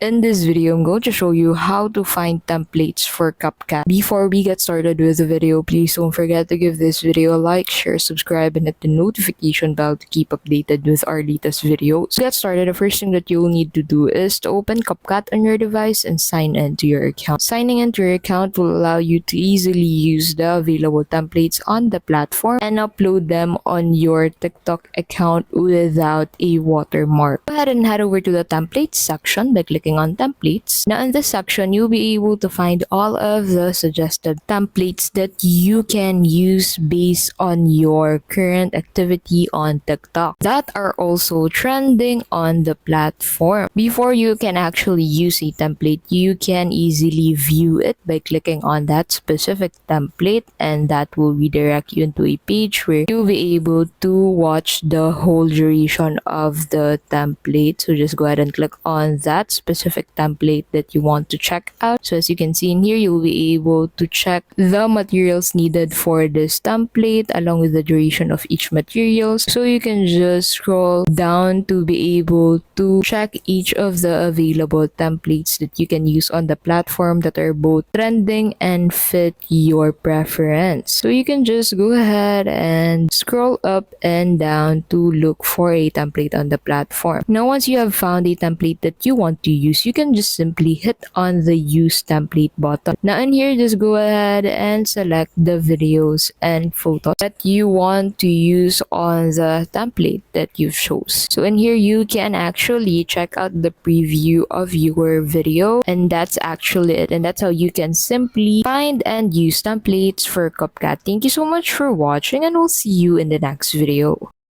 In this video, I'm going to show you how to find templates for CapCut. Before we get started with the video, please don't forget to give this video a like, share, subscribe, and hit the notification bell to keep updated with our latest videos. To get started, the first thing that you'll need to do is to open CapCut on your device and sign into your account. Signing into your account will allow you to easily use the available templates on the platform and upload them on your TikTok account without a watermark. Go ahead and head over to the templates section by clicking on templates. Now in this section, you'll be able to find all of the suggested templates that you can use based on your current activity on TikTok that are also trending on the platform. Before you can actually use a template, you can easily view it by clicking on that specific template, and that will redirect you into a page where you'll be able to watch the whole duration of the template. So just go ahead and click on that specific template that you want to check out. So as you can see in here, you'll be able to check the materials needed for this template along with the duration of each materials. So you can just scroll down to be able to check each of the available templates that you can use on the platform that are both trending and fit your preference. So you can just go ahead and scroll up and down to look for a template on the platform. Now once you have found a template that you want to use, you can just simply hit on the use template button. Now in here, just go ahead and select the videos and photos that you want to use on the template that you've chose. So in here, you can actually check out the preview of your video, and that's actually it. And that's how you can simply find and use templates for CapCut. Thank you so much for watching, and we'll see you in the next video.